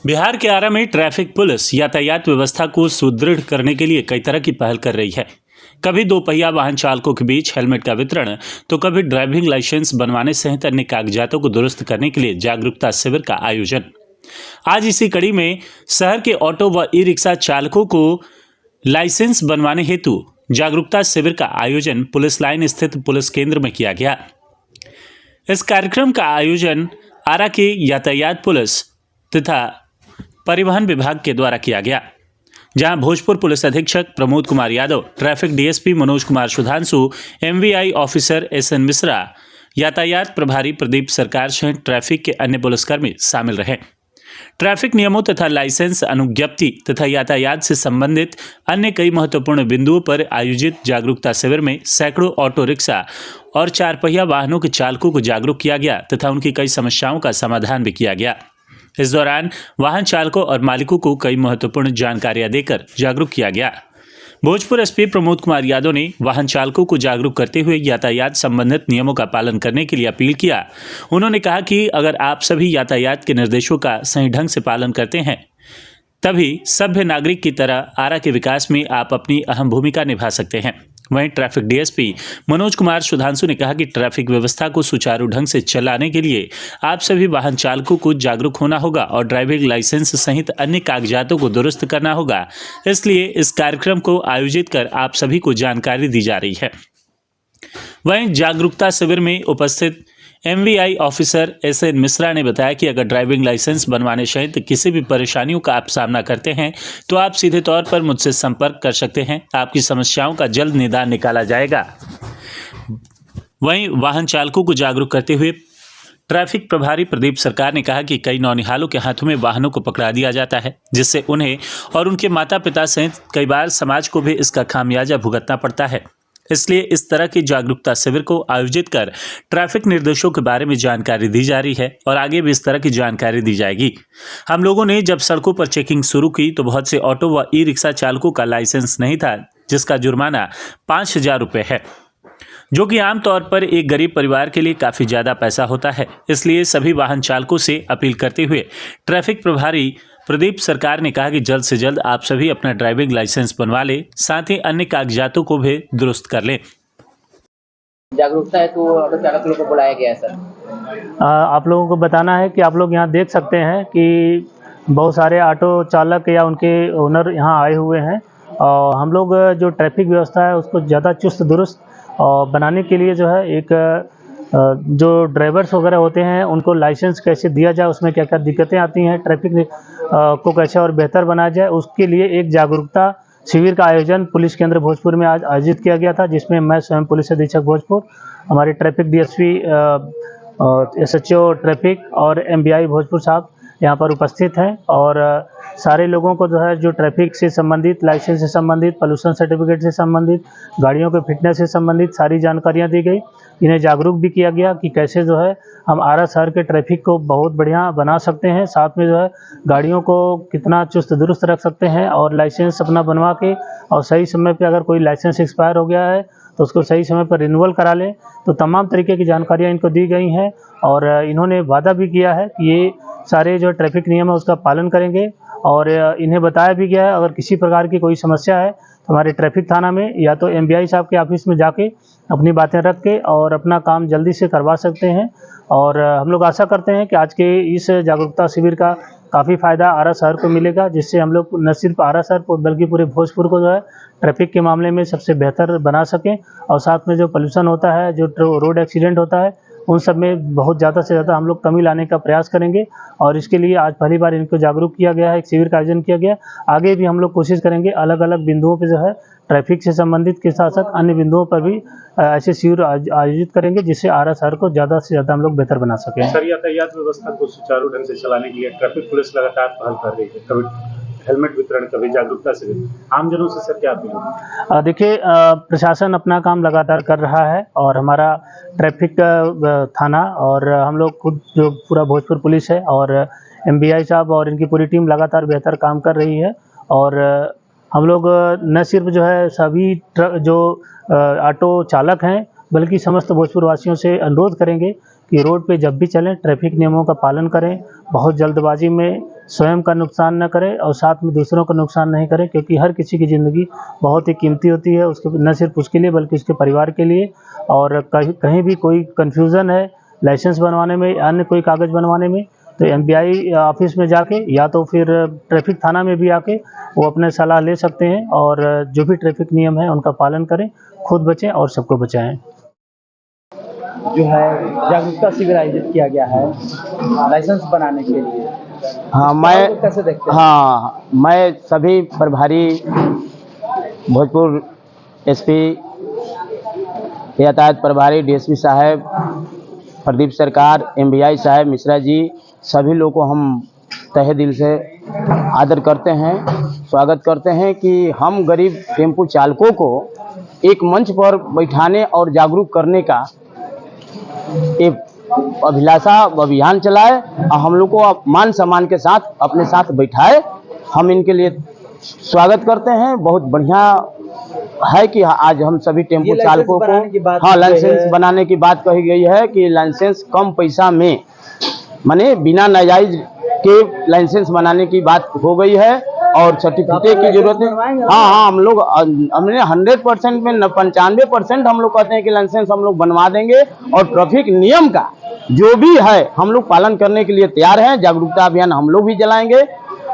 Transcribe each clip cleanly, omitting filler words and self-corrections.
बिहार के आरा में traffic police यातायात व्यवस्था को सुदृढ़ करने के लिए कई तरह की पहल कर रही है। कभी दोपहिया वाहन चालकों के बीच हेलमेट का वितरण, तो कभी ड्राइविंग लाइसेंस बनवाने सहित अन्य कागजातों को दुरुस्त करने के लिए जागरूकता शिविर का आयोजन। आज इसी कड़ी में शहर के ऑटो व ई रिक्शा चालकों को लाइसेंस बनवाने हेतु जागरूकता शिविर का आयोजन पुलिस लाइन स्थित पुलिस केंद्र में किया गया। इस कार्यक्रम का आयोजन आरा के यातायात पुलिस तथा परिवहन विभाग के द्वारा किया गया, जहां भोजपुर पुलिस अधीक्षक Pramod Kumar Yadav, traffic DSP Manoj Kumar Sudhanshu, MVI officer SN Mishra, यातायात प्रभारी प्रदीप सरकार सहित ट्रैफिक के अन्य पुलिसकर्मी शामिल रहे। ट्रैफिक नियमों तथा लाइसेंस अनुज्ञप्ति तथा यातायात से संबंधित अन्य कई महत्वपूर्ण बिंदुओं पर आयोजित जागरूकता शिविर में सैकड़ों ऑटो रिक्शा और चार पहिया वाहनों के चालकों को जागरूक किया गया तथा उनकी कई समस्याओं का समाधान भी किया गया। इस दौरान वाहन चालकों और मालिकों को कई महत्वपूर्ण जानकारियां देकर जागरूक किया गया। भोजपुर एसपी प्रमोद कुमार यादव ने वाहन चालकों को जागरूक करते हुए यातायात संबंधित नियमों का पालन करने के लिए अपील किया। उन्होंने कहा कि अगर आप सभी यातायात के निर्देशों का सही ढंग से पालन करते हैं, तभी सभ्य नागरिक की तरह आरा के विकास में आप अपनी अहम भूमिका निभा सकते हैं। वहीं ट्रैफिक डीएसपी मनोज कुमार सुधांशु ने कहा कि ट्रैफिक व्यवस्था को सुचारू ढंग से चलाने के लिए आप सभी वाहन चालकों को जागरूक होना होगा और ड्राइविंग लाइसेंस सहित अन्य कागजातों को दुरुस्त करना होगा। इसलिए इस कार्यक्रम को आयोजित कर आप सभी को जानकारी दी जा रही है। वहीं जागरूकता शिविर में उपस्थित एमवीआई ऑफिसर एसएन मिश्रा ने बताया कि अगर ड्राइविंग लाइसेंस बनवाने सहित किसी भी परेशानियों का आप सामना करते हैं तो आप सीधे तौर पर मुझसे संपर्क कर सकते हैं। आपकी समस्याओं का जल्द निदान निकाला जाएगा। वहीं वाहन चालकों को जागरूक करते हुए ट्रैफिक प्रभारी प्रदीप सरकार ने कहा कि कई नौनिहालों के हाथों में वाहनों को पकड़ा दिया जाता है, जिससे उन्हें और उनके माता पिता सहित कई बार समाज को भी इसका खामियाजा भुगतना पड़ता है। इसलिए इस तरह की जागरूकता शिविर को आयोजित कर ट्रैफिक निर्देशों के बारे में जानकारी दी जा रही है और आगे भी इस तरह की जानकारी दी जाएगी। हम लोगों ने जब सड़कों पर चेकिंग शुरू की तो बहुत से ऑटो व ई रिक्शा चालकों का लाइसेंस नहीं था, जिसका जुर्माना 5,000 रुपये है, जो कि आमतौर पर एक गरीब परिवार के लिए काफ़ी ज़्यादा पैसा होता है। इसलिए सभी वाहन चालकों से अपील करते हुए ट्रैफिक प्रभारी प्रदीप सरकार ने कहा कि जल्द से जल्द आप सभी अपना ड्राइविंग लाइसेंस बनवा लें, साथ ही अन्य कागजातों को भी दुरुस्त कर लें। जागरूकता है तो ऑटो चालक लोगों को बुलाया गया है सर। आप लोगों को बताना है कि आप लोग यहाँ देख सकते हैं कि बहुत सारे ऑटो चालक या उनके ओनर यहाँ आए हुए हैं और हम लोग जो ट्रैफिक व्यवस्था है उसको ज़्यादा चुस्त दुरुस्त बनाने के लिए जो है एक जो ड्राइवर्स वगैरह होते हैं उनको लाइसेंस कैसे दिया जाए, उसमें क्या क्या दिक्कतें आती हैं, ट्रैफिक को कैसे और बेहतर बनाया जाए, उसके लिए एक जागरूकता शिविर का आयोजन पुलिस केंद्र भोजपुर में आज आयोजित किया गया था, जिसमें मैं स्वयं पुलिस अधीक्षक भोजपुर, हमारे ट्रैफिक डीएसपी एसएचओ ट्रैफिक और एमवीआई भोजपुर साहब यहाँ पर उपस्थित हैं और सारे लोगों को जो है जो ट्रैफिक से संबंधित, लाइसेंस से संबंधित, पोल्यूशन सर्टिफिकेट से संबंधित, गाड़ियों के फिटनेस से संबंधित सारी जानकारियाँ दी गई। इन्हें जागरूक भी किया गया कि कैसे जो है हम आरा शहर के ट्रैफिक को बहुत बढ़िया बना सकते हैं, साथ में जो है गाड़ियों को कितना चुस्त दुरुस्त रख सकते हैं और लाइसेंस अपना बनवा के और सही समय पे अगर कोई लाइसेंस एक्सपायर हो गया है तो उसको सही समय पर रिन्यूअल करा लें। तो तमाम तरीके की जानकारियाँ इनको दी गई हैं और इन्होंने वादा भी किया है कि ये सारे जो ट्रैफिक नियम है उसका पालन करेंगे और इन्हें बताया भी गया है अगर किसी प्रकार की कोई समस्या है तो हमारे ट्रैफिक थाना में या तो एमवीआई साहब के ऑफिस में जाके अपनी बातें रख के और अपना काम जल्दी से करवा सकते हैं। और हम लोग आशा करते हैं कि आज के इस जागरूकता शिविर का काफ़ी फ़ायदा आरा शहर को मिलेगा, जिससे हम लोग न सिर्फ आरा शहर को बल्कि पूरे भोजपुर को जो है ट्रैफिक के मामले में सबसे बेहतर बना सकें और साथ में जो पोल्यूशन होता है, जो रोड एक्सीडेंट होता है, उन सब में बहुत ज़्यादा से ज़्यादा हम लोग कमी लाने का प्रयास करेंगे और इसके लिए आज पहली बार इनको जागरूक किया गया है, एक शिविर का आयोजन किया गया। आगे भी हम लोग कोशिश करेंगे अलग अलग बिंदुओं पे जो है ट्रैफिक से संबंधित के साथ साथ अन्य बिंदुओं पर भी ऐसे शिविर आयोजित करेंगे, जिससे आरा शहर को ज़्यादा से ज़्यादा हम लोग बेहतर बना सकें। सर, यातायात व्यवस्था को सुचारू ढंग से चलाने के लिए ट्रैफिक पुलिस लगातार पहल कर रही है, कभी हेलमेट वितरण, कभी जागरूकता शिविर, आमजनों से सर क्या अपील होगी? देखिए, प्रशासन अपना काम लगातार कर रहा है और हमारा ट्रैफिक थाना और हम लोग खुद जो पूरा भोजपुर पुलिस है और एमवीआई साहब और इनकी पूरी टीम लगातार बेहतर काम कर रही है और हम लोग न सिर्फ जो है सभी जो ऑटो चालक हैं बल्कि समस्त भोजपुर वासियों से अनुरोध करेंगे कि रोड पे जब भी चलें ट्रैफिक नियमों का पालन करें, बहुत जल्दबाजी में स्वयं का नुकसान न करें और साथ में दूसरों का नुकसान नहीं करें, क्योंकि हर किसी की ज़िंदगी बहुत ही कीमती होती है, उसके न सिर्फ उसके लिए बल्कि उसके परिवार के लिए। और कहीं कहीं भी कोई कन्फ्यूज़न है लाइसेंस बनवाने में, अन्य कोई कागज़ बनवाने में, तो एमबीआई ऑफिस में जाके या तो फिर ट्रैफिक थाना में भी आके वो अपने सलाह ले सकते हैं, और जो भी ट्रैफिक नियम है उनका पालन करें, खुद बचें और सबको बचाएं। जो है जागरूकता शिविर आयोजित किया गया है लाइसेंस बनाने के लिए। हाँ इसको कैसे देखते हैं? मैं सभी प्रभारी भोजपुर एसपी, यातायात प्रभारी डीएसपी साहब, प्रदीप सरकार, एमबीआई साहब, मिश्रा जी, सभी लोग को हम तहे दिल से आदर करते हैं, स्वागत करते हैं कि हम गरीब टेम्पो चालकों को एक मंच पर बैठाने और जागरूक करने का एक अभिलाषा अभियान चलाए और हम लोग को मान सम्मान के साथ अपने साथ बैठाए। हम इनके लिए स्वागत करते हैं। बहुत बढ़िया है कि आज हम सभी टेम्पो चालकों को लाइसेंस बनाने की बात कही गई है कि लाइसेंस कम पैसा में, माने बिना नाजायज के लाइसेंस बनाने की बात हो गई है और सर्टिफिकेट की जरूरत है। हाँ, हम लोग हमने 100% में 95% हम लोग कहते हैं कि लाइसेंस हम लोग बनवा देंगे और ट्रैफिक नियम का जो भी है हम लोग पालन करने के लिए तैयार हैं। जागरूकता अभियान हम लोग भी चलाएंगे,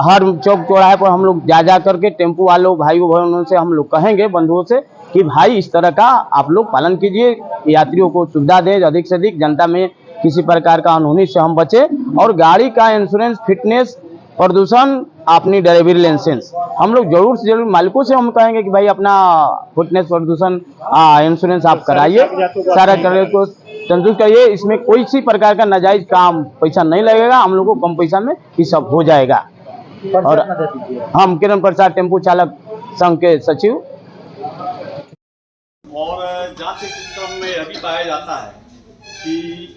हर चौक चौराहे पर हम लोग जा करके टेम्पो वालों भाइयों बहनों से हम लोग कहेंगे, बंधुओं से, कि भाई इस तरह का आप लोग पालन कीजिए, यात्रियों को सुविधा दें, अधिक से अधिक जनता में किसी प्रकार का अनहोनी से हम बचें। और गाड़ी का इंश्योरेंस, फिटनेस, प्रदूषण, अपनी ड्राइविंग लाइसेंस हम लोग जरूर से जरूर मालिकों से हम कहेंगे कि भाई अपना फिटनेस, प्रदूषण इंश्योरेंस आप कराइए, सारा करने को संतुष्ट करिए। इसमें कोई सी प्रकार का नाजायज काम पैसा नहीं लगेगा, हम लोग को कम पैसा में ये सब हो जाएगा। और हम किरण प्रसाद टेम्पो चालक संघ के सचिव। और जांच के क्रम में अभी पाया जाता है कि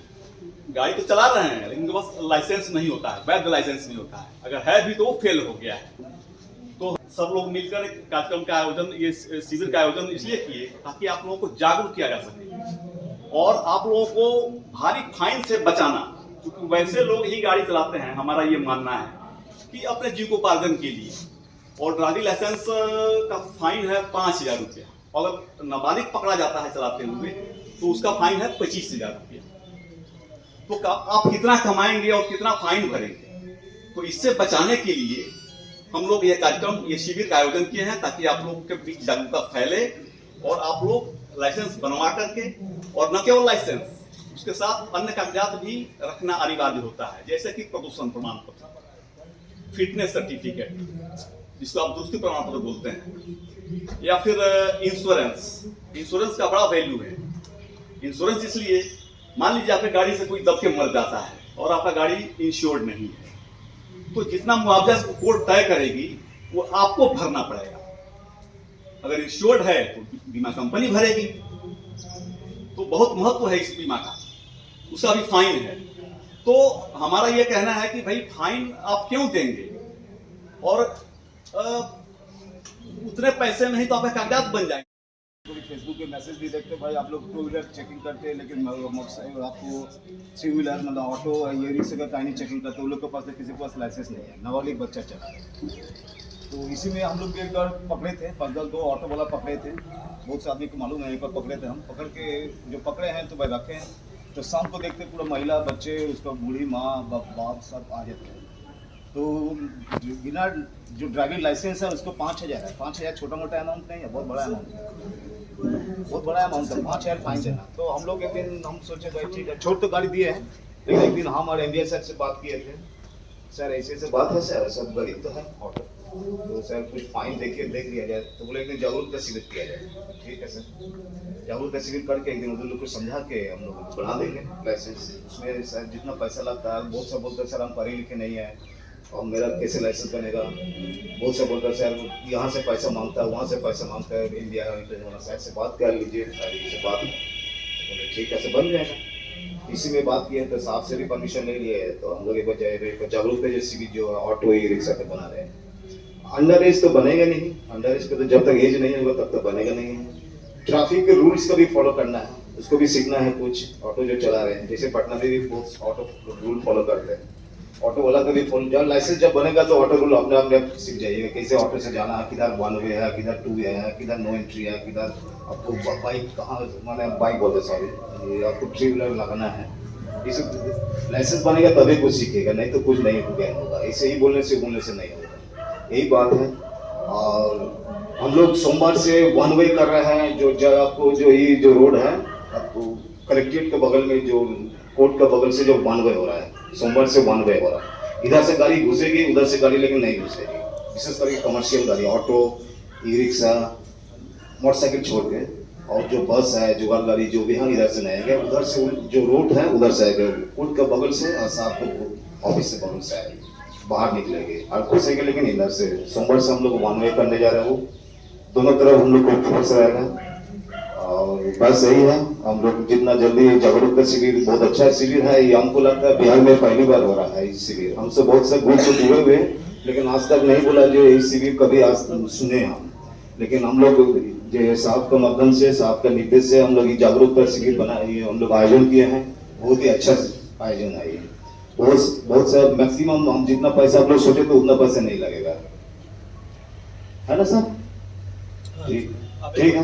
गाड़ी तो चला रहे हैं लेकिन बस लाइसेंस नहीं होता है, वैध लाइसेंस नहीं होता है, अगर है भी तो वो फेल हो गया है। तो सब लोग मिलकर एक कार्यक्रम का आयोजन, ये शिविर का आयोजन इसलिए किए ताकि आप लोगों को जागरूक किया जा सके और आप लोगों को भारी फाइन से बचाना, क्योंकि वैसे लोग ही गाड़ी चलाते हैं, हमारा ये मानना है कि अपने जीविकोपार्जन के लिए। और ड्राइविंग लाइसेंस का फाइन है 5,000 रुपया, अगर नाबालिग पकड़ा जाता है चलाते हुए तो उसका फाइन है 25,000 रुपया। तो आप कितना कमाएंगे और कितना फाइन भरेंगे? तो इससे बचाने के लिए हम लोग ये कार्यक्रम, ये शिविर का आयोजन किए हैं ताकि आप लोगों के बीच जागरूकता फैले और आप लोग लाइसेंस बनवा करके, और न केवल लाइसेंस, उसके साथ अन्य कागजात भी रखना अनिवार्य होता है, जैसे कि प्रदूषण प्रमाण पत्र, फिटनेस सर्टिफिकेट जिसको आप दुरुस्ती प्रमाण पत्र बोलते हैं, या फिर इंश्योरेंस का बड़ा वैल्यू है। इंश्योरेंस इसलिए, मान लीजिए आपकी गाड़ी से कोई दब के मर जाता है और आपका गाड़ी इंश्योर्ड नहीं है, तो जितना मुआवजा कोर्ट तय करेगी वो आपको भरना पड़ेगा। अगर इंश्योर्ड है तो बीमा कंपनी भरेगी, तो बहुत महत्व है इस बीमा का, उसका भी फाइन है। तो हमारा ये कहना है कि भाई फाइन आप क्यों देंगे, और उतने पैसे नहीं तो आपके कागजात बन जाएंगे। फेसबुक पे मैसेज भी देखते भाई आप लोग 2 व्हीलर चेकिंग करते हैं, लेकिन मोटरसाइकिल आपको 3 व्हीलर मतलब ऑटो ये रिक्शा का कहीं चेकिंग करते हैं, उन लोग के पास किसी के पास लाइसेंस नहीं है, नाबालिग बच्चा चला है। तो इसी में हम लोग भी एक बार पकड़े थे, 2 ऑटो वाला पकड़े थे, बहुत से आदमी को मालूम है, एक बार पकड़े थे हम, पकड़ के जो पकड़े हैं तो भाई रखे हैं, तो शाम को देखते पूरा महिला, बच्चे, उसका बूढ़ी माँ, बाप सब आ जाते हैं। तो बिना जो ड्राइविंग लाइसेंस है उसको 5,000 है। 5,000 छोटा मोटा अमाउंट नहीं है, बहुत बड़ा अमाउंट है, बहुत बड़ा अमाउंट है, 5,000 फाइन देना। तो हम लोग एक दिन हम सोचे भाई ठीक है, छोड़ तो गाड़ी दिए हैं, लेकिन एक दिन हम और एमबीआई सर से बात किए थे, सर ऐसे बात है सर, सब गरीब तो है ऑटो, तो सर कुछ फाइन देख लिया जाए। तो बोले एक दिन जागरूकता शिविर किया जाए। ठीक है सर, जागरूकता शिविर करके एक दिन उन लोग को समझा के हम लोग बना देंगे लाइसेंस। उसमें सर जितना पैसा लगता है, बहुत सा बोलते हैं सर हम पढ़े लिखे नहीं है और मेरा कैसे लाइसेंस बनेगा, बहुत सा बोलता है सर यहाँ से पैसा मांगता है, वहाँ से पैसा मांगता है, इंडिया साइड से बात कर लीजिए, से बात बोले ठीक है, बन जाएगा। इसी में बात की है तो साहब से भी परमिशन ले लिए, तो हम लोग एक बार जागरूकता जैसी जो ऑटो ई रिक्शा पे बना रहे हैं। अंडर एज तो बनेगा नहीं, अंडर एज का तो जब तक एज नहीं होगा तब तक बनेगा नहीं है। ट्रैफिक के रूल्स का भी फॉलो करना है, उसको भी सीखना है। कुछ ऑटो जो चला रहे हैं, जैसे पटना में भी बहुत ऑटो रूल फॉलो करते हैं, ऑटो वाला का भी फोन, जब लाइसेंस जब बनेगा तो ऑटो रूल अपने आप सीख जाइएगा, कैसे ऑटो से जाना है, किधर 1 वे है, किधर 2 वे है, किधर नो एंट्री है, किधर आपको बाइक कहाँ, माने बाइक बोलते सॉरी, ये आपको 3 व्हीलर लगाना है। इसे लाइसेंस बनेगा तभी कुछ सीखेगा, नहीं तो कुछ नहीं होगा। ऐसे ही बोलने से नहीं होगा, यही बात है। और हम लोग सोमवार से 1 वे कर रहे हैं। जो आपको जो ये जो रोड है, आपको कलेक्ट्रेट के बगल में, जो कोर्ट के बगल से जो 1 वे हो रहा है, सोमवार से 1 वे हो रहा है। इधर से गाड़ी घुसेगी, उधर से गाड़ी लेकिन नहीं घुसेगी, विशेष करके कमर्शियल गाड़ी, ऑटो, ई रिक्शा, मोटरसाइकिल छोड़ के, और जो बस है, जुगाड़ गाड़ी, जो भी है इधर से नहीं आएगा, उधर से जो रोड है उधर से आएगा, कोर्ट के बगल से, और साथ में ऑफिस से बगल से आएगी, बाहर निकलेंगे और घुसेंगे, लेकिन इधर से। सोमवार से हम लोग 1 वे करने जा रहे हैं, वो दोनों तरफ हम लोग को फोकस रहेगा। और बस यही है, हम लोग जितना जल्दी जागरूकता शिविर, बहुत अच्छा शिविर है ये, हमको लगता है बिहार में पहली बार हो रहा है ये शिविर। हमसे बहुत से ग्रुप से जुड़े हुए, लेकिन आज तक नहीं बोला जो ये शिविर कभी आज सुने हम, लेकिन हम लोग जो साहब के माध्यम से, साहब के निर्देश से हम लोग जागरूकता शिविर बनाए, हम लोग आयोजन किए हैं, बहुत ही अच्छा आयोजन है ये। बहुत सा मैक्सिमम हम जितना पैसा आप लोग सोचे तो उतना पैसा नहीं लगेगा, है ना सर? ठीक है।